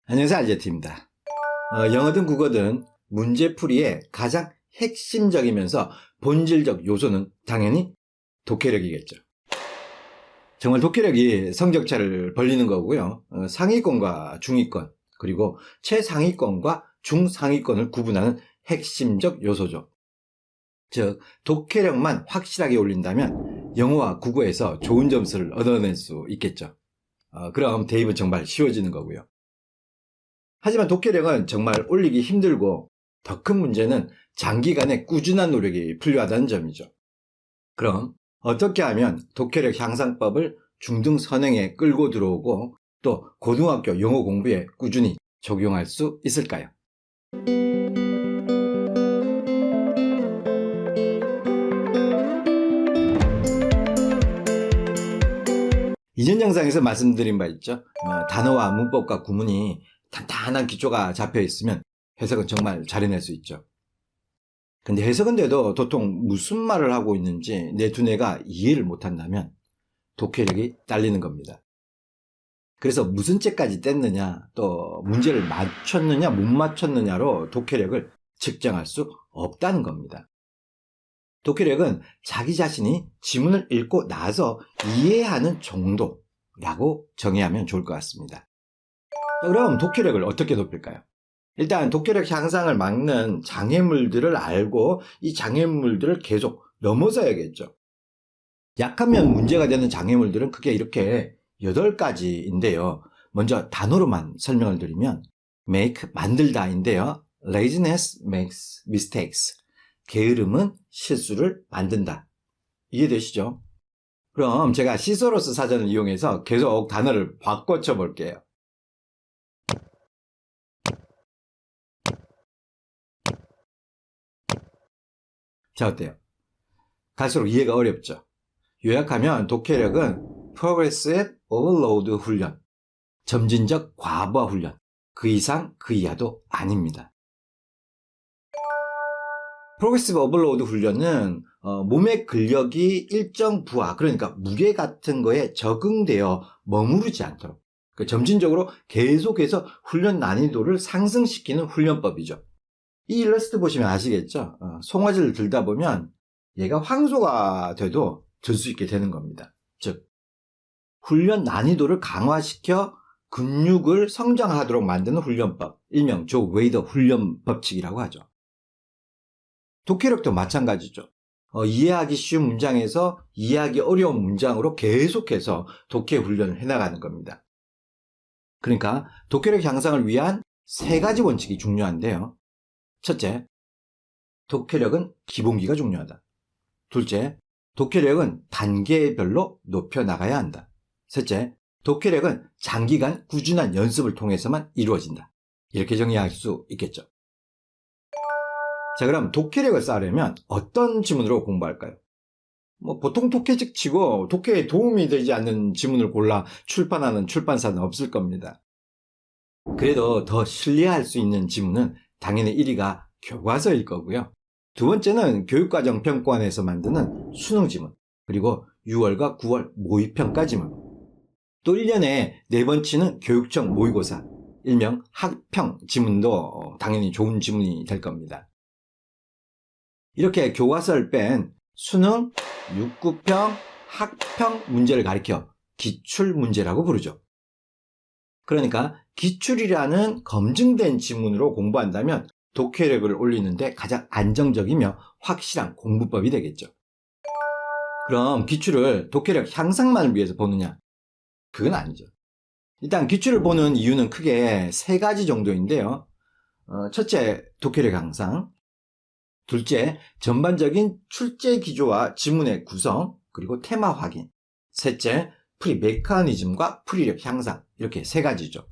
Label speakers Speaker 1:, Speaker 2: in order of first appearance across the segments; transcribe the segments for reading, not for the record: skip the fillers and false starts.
Speaker 1: 안녕하세요, 알제트입니다. 영어든 국어든 문제풀이의 가장 핵심적이면서 본질적 요소는 당연히 독해력이겠죠. 정말 독해력이 성적차를 벌리는 거고요. 상위권과 중위권, 그리고 최상위권과 중상위권을 구분하는 핵심적 요소죠. 즉, 독해력만 확실하게 올린다면 영어와 국어에서 좋은 점수를 얻어낼 수 있겠죠. 그럼 대입은 정말 쉬워지는 거고요. 하지만 독해력은 정말 올리기 힘들고 더 큰 문제는 장기간의 꾸준한 노력이 필요하다는 점이죠. 그럼 어떻게 하면 독해력 향상법을 중등 선행에 끌고 들어오고 또 고등학교 영어 공부에 꾸준히 적용할 수 있을까요? 이전 영상에서 말씀드린 바 있죠. 단어와 문법과 구문이 탄탄한 기초가 잡혀 있으면 해석은 정말 잘 해낼 수 있죠. 근데 해석은 돼도 도통 무슨 말을 하고 있는지 내 두뇌가 이해를 못한다면 독해력이 딸리는 겁니다. 그래서 무슨 책까지 뗐느냐, 또 문제를 맞췄느냐 못 맞췄느냐로 독해력을 측정할 수 없다는 겁니다. 독해력은 자기 자신이 지문을 읽고 나서 이해하는 정도라고 정의하면 좋을 것 같습니다. 그럼 독해력을 어떻게 높일까요? 일단 독해력 향상을 막는 장애물들을 알고 이 장애물들을 계속 넘어서야겠죠. 약하면 문제가 되는 장애물들은 크게 이렇게 8가지인데요. 먼저 단어로만 설명을 드리면 make, 만들다인데요. laziness makes mistakes. 게으름은 실수를 만든다. 이해되시죠? 그럼 제가 시소로스 사전을 이용해서 계속 단어를 바꿔쳐 볼게요. 자, 어때요? 갈수록 이해가 어렵죠? 요약하면 독해력은 Progressive Overload 훈련, 점진적 과부하 훈련, 그 이상 그 이하도 아닙니다. Progressive Overload 훈련은 몸의 근력이 일정 부하, 그러니까 무게 같은 거에 적응되어 머무르지 않도록 점진적으로 계속해서 훈련 난이도를 상승시키는 훈련법이죠. 이 일러스트 보시면 아시겠죠? 송아지를 들다 보면 얘가 황소가 돼도 들 수 있게 되는 겁니다. 즉, 훈련 난이도를 강화시켜 근육을 성장하도록 만드는 훈련법, 일명 조 웨이더 훈련 법칙이라고 하죠. 독해력도 마찬가지죠. 이해하기 쉬운 문장에서 이해하기 어려운 문장으로 계속해서 독해 훈련을 해나가는 겁니다. 그러니까 독해력 향상을 위한 3가지 원칙이 중요한데요. 첫째, 독해력은 기본기가 중요하다. 둘째, 독해력은 단계별로 높여나가야 한다. 셋째, 독해력은 장기간 꾸준한 연습을 통해서만 이루어진다. 이렇게 정리할 수 있겠죠. 자, 그럼 독해력을 쌓으려면 어떤 지문으로 공부할까요? 보통 독해직 치고 독해에 도움이 되지 않는 지문을 골라 출판하는 출판사는 없을 겁니다. 그래도 더 신뢰할 수 있는 지문은 당연히 1위가 교과서일 거고요. 두 번째는 교육과정 평가원에서 만드는 수능 지문, 그리고 6월과 9월 모의평가 지문, 또 1년에 4번 치는 교육청 모의고사, 일명 학평 지문도 당연히 좋은 지문이 될 겁니다. 이렇게 교과서를 뺀 수능, 6, 9평, 학평 문제를 가리켜 기출문제라고 부르죠. 그러니까 기출이라는 검증된 지문으로 공부한다면 독해력을 올리는데 가장 안정적이며 확실한 공부법이 되겠죠. 그럼 기출을 독해력 향상만을 위해서 보느냐? 그건 아니죠. 일단 기출을 보는 이유는 크게 3가지 정도인데요. 첫째, 독해력 향상. 둘째, 전반적인 출제 기조와 지문의 구성, 그리고 테마 확인. 셋째, 풀이 메커니즘과 풀이력 향상. 이렇게 3가지죠.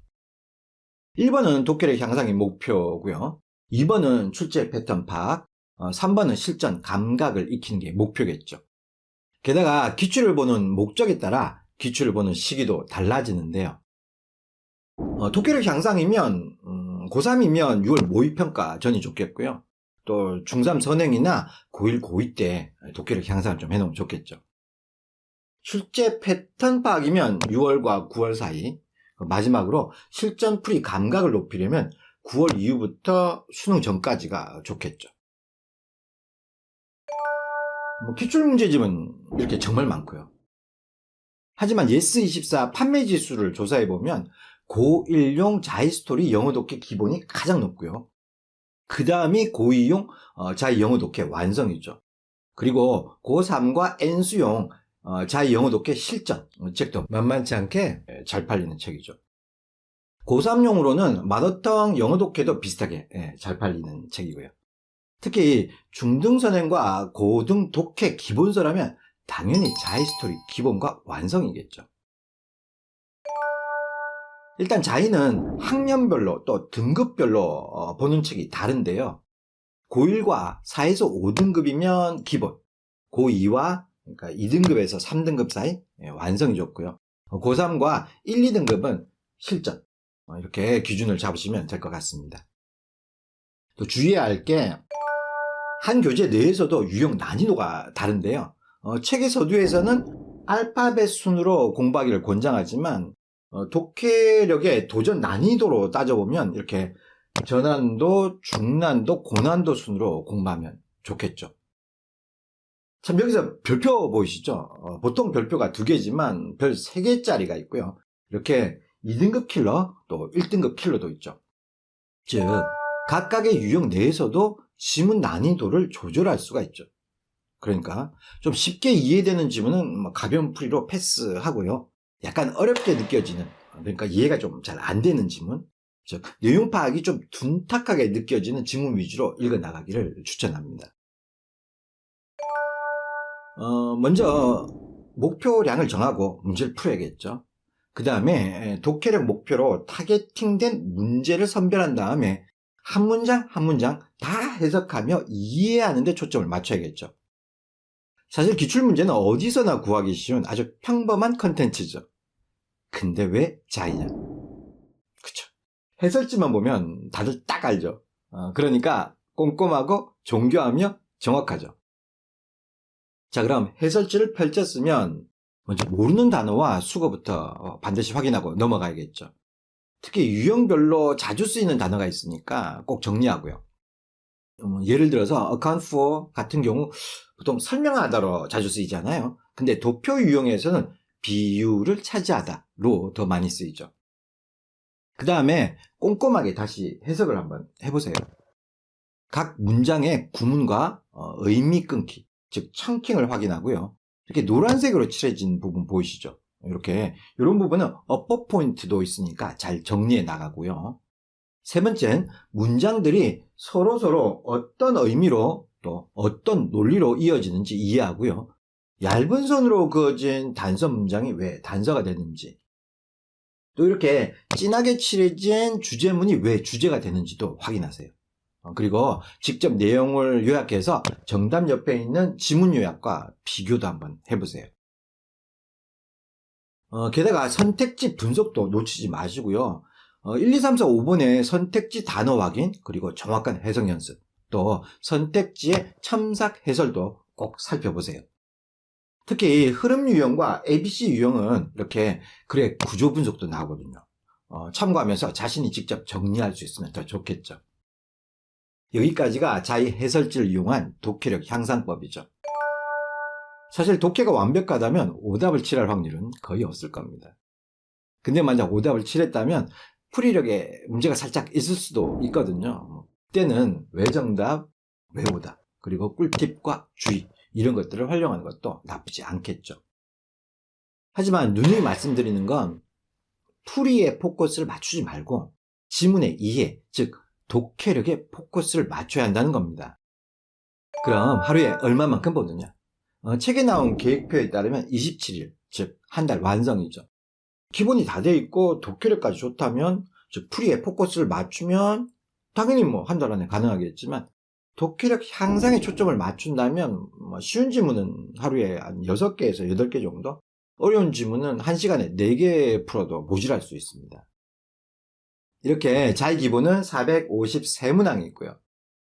Speaker 1: 1번은 독해력 향상이 목표고요. 2번은 출제 패턴 파악, 3번은 실전 감각을 익히는 게 목표겠죠. 게다가 기출을 보는 목적에 따라 기출을 보는 시기도 달라지는데요. 독해력 향상이면 고3이면 6월 모의평가 전이 좋겠고요. 또 중3 선행이나 고1, 고2 때 독해력 향상을 좀 해놓으면 좋겠죠. 출제 패턴 파악이면 6월과 9월 사이, 마지막으로 실전 풀이 감각을 높이려면 9월 이후부터 수능 전까지가 좋겠죠. 기출문제집은 이렇게 정말 많고요. 하지만 예스24 판매지수를 조사해보면 고1용 자이스토리 영어 독해 기본이 가장 높고요. 그 다음이 고2용 자이 영어 독해 완성이죠. 그리고 고3과 N수용 자이 영어 독해 실전 책도 만만치 않게 잘 팔리는 책이죠. 고3용으로는 마더텅 영어 독해도 비슷하게 잘 팔리는 책이고요. 특히 중등 선행과 고등 독해 기본서라면 당연히 자이스토리 기본과 완성이겠죠. 일단 자이는 학년별로 또 등급별로 보는 책이 다른데요. 고1과 4에서 5등급이면 기본, 고2와 그러니까 2등급에서 3등급 사이 완성이 좋고요. 고3과 1, 2등급은 실전, 이렇게 기준을 잡으시면 될 것 같습니다. 또 주의해야 할 게 한 교재 내에서도 유형 난이도가 다른데요. 책의 서두에서는 알파벳 순으로 공부하기를 권장하지만 독해력의 도전 난이도로 따져보면 이렇게 저난도, 중난도, 고난도 순으로 공부하면 좋겠죠. 참 여기서 별표 보이시죠? 보통 별표가 2개지만 별 3개짜리가 있고요. 이렇게 2등급 킬러 또 1등급 킬러도 있죠. 즉 각각의 유형 내에서도 지문 난이도를 조절할 수가 있죠. 그러니까 좀 쉽게 이해되는 지문은 가벼운 풀이로 패스하고요. 약간 어렵게 느껴지는, 그러니까 이해가 좀 잘 안 되는 지문, 즉 내용 파악이 좀 둔탁하게 느껴지는 지문 위주로 읽어나가기를 추천합니다. 먼저 목표량을 정하고 문제를 풀어야겠죠. 그 다음에 독해력 목표로 타겟팅된 문제를 선별한 다음에 한 문장 한 문장 다 해석하며 이해하는 데 초점을 맞춰야겠죠. 사실 기출문제는 어디서나 구하기 쉬운 아주 평범한 컨텐츠죠. 근데 왜 자이냐? 그쵸. 해설지만 보면 다들 딱 알죠. 그러니까 꼼꼼하고 정교하며 정확하죠. 자, 그럼 해설지를 펼쳤으면 먼저 모르는 단어와 수거부터 반드시 확인하고 넘어가야겠죠. 특히 유형별로 자주 쓰이는 단어가 있으니까 꼭 정리하고요. 예를 들어서 account for 같은 경우 보통 설명하다로 자주 쓰이잖아요. 근데 도표 유형에서는 비율을 차지하다로 더 많이 쓰이죠. 그 다음에 꼼꼼하게 다시 해석을 한번 해보세요. 각 문장의 구문과 의미 끊기, 즉 청킹을 확인하고요. 이렇게 노란색으로 칠해진 부분 보이시죠? 이렇게 이런 부분은 어퍼 포인트도 있으니까 잘 정리해 나가고요. 세 번째는 문장들이 서로 어떤 의미로 또 어떤 논리로 이어지는지 이해하고요. 얇은 선으로 그어진 단서 문장이 왜 단서가 되는지, 또 이렇게 진하게 칠해진 주제문이 왜 주제가 되는지도 확인하세요. 그리고 직접 내용을 요약해서 정답 옆에 있는 지문 요약과 비교도 한번 해보세요. 게다가 선택지 분석도 놓치지 마시고요. 1, 2, 3, 4, 5번의 선택지 단어 확인, 그리고 정확한 해석 연습, 또 선택지의 첨삭 해설도 꼭 살펴보세요. 특히 흐름 유형과 ABC 유형은 이렇게 글의 구조 분석도 나오거든요. 참고하면서 자신이 직접 정리할 수 있으면 더 좋겠죠. 여기까지가 자의 해설지를 이용한 독해력 향상법이죠. 사실 독해가 완벽하다면 오답을 칠할 확률은 거의 없을 겁니다. 근데 만약 오답을 칠했다면 풀이력에 문제가 살짝 있을 수도 있거든요. 그때는 왜 정답, 왜 오답, 그리고 꿀팁과 주의, 이런 것들을 활용하는 것도 나쁘지 않겠죠. 하지만 누누이 말씀드리는 건 풀이에 포커스를 맞추지 말고 지문의 이해, 즉 독해력에 포커스를 맞춰야 한다는 겁니다. 그럼 하루에 얼마만큼 보느냐? 책에 나온 계획표에 따르면 27일, 즉 한 달 완성이죠. 기본이 다 돼 있고 독해력까지 좋다면, 즉 풀이에 포커스를 맞추면 당연히 한 달 안에 가능하겠지만, 독해력 향상에 초점을 맞춘다면 쉬운 지문은 하루에 한 6개에서 8개 정도, 어려운 지문은 1시간에 4개 풀어도 모질할 수 있습니다. 이렇게 자의 기본은 453문항이 있고요.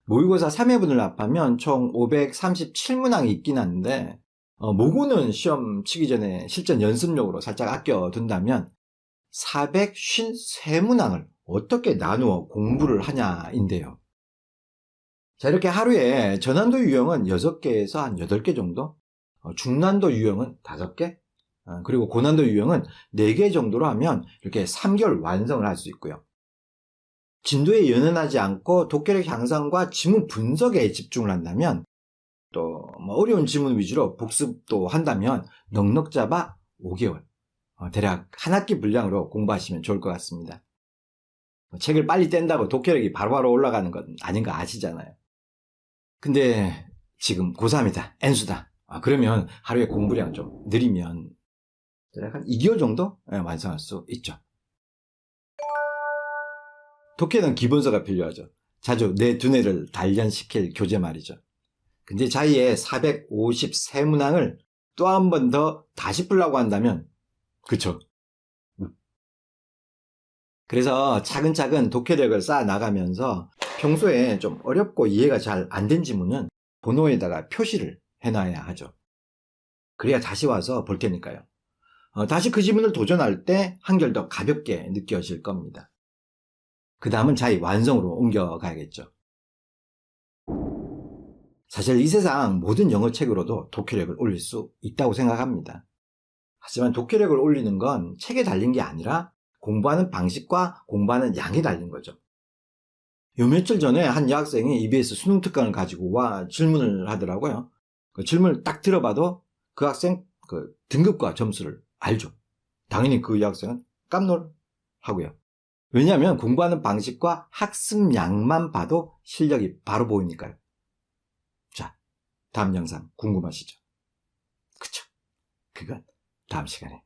Speaker 1: 모의고사 3회분을 합하면 총 537문항이 있긴 한데, 모고는 시험 치기 전에 실전 연습용으로 살짝 아껴둔다면 453문항을 어떻게 나누어 공부를 하냐인데요. 자, 이렇게 하루에 저난도 유형은 6개에서 한 8개 정도, 중난도 유형은 5개, 그리고 고난도 유형은 4개 정도로 하면 이렇게 3개월 완성을 할 수 있고요. 진도에 연연하지 않고 독해력 향상과 지문 분석에 집중을 한다면, 또 어려운 지문 위주로 복습도 한다면 넉넉 잡아 5개월, 대략 한 학기 분량으로 공부하시면 좋을 것 같습니다. 책을 빨리 뗀다고 독해력이 바로바로 올라가는 건 아닌 거 아시잖아요. 근데 지금 고3이다, N수다. 그러면 하루에 공부량 좀 느리면 대략 한 2개월 정도 완성할 수 있죠. 독해는 기본서가 필요하죠. 자주 내 두뇌를 단련시킬 교재 말이죠. 근데 자의에 453문항을 또 한 번 더 다시 풀라고 한다면, 그쵸? 그래서 차근차근 독해력을 쌓아 나가면서 평소에 좀 어렵고 이해가 잘 안 된 지문은 번호에다가 표시를 해놔야 하죠. 그래야 다시 와서 볼 테니까요. 다시 그 지문을 도전할 때 한결 더 가볍게 느껴질 겁니다. 그 다음은 자의 완성으로 옮겨가야겠죠. 사실 이 세상 모든 영어책으로도 독해력을 올릴 수 있다고 생각합니다. 하지만 독해력을 올리는 건 책에 달린 게 아니라 공부하는 방식과 공부하는 양에 달린 거죠. 요 며칠 전에 한 여학생이 EBS 수능 특강을 가지고 와 질문을 하더라고요. 그 질문을 딱 들어봐도 그 학생 그 등급과 점수를 알죠. 당연히 그 여학생은 깜놀하고요. 왜냐하면 공부하는 방식과 학습량만 봐도 실력이 바로 보이니까요. 자, 다음 영상 궁금하시죠? 그쵸? 그건 다음 시간에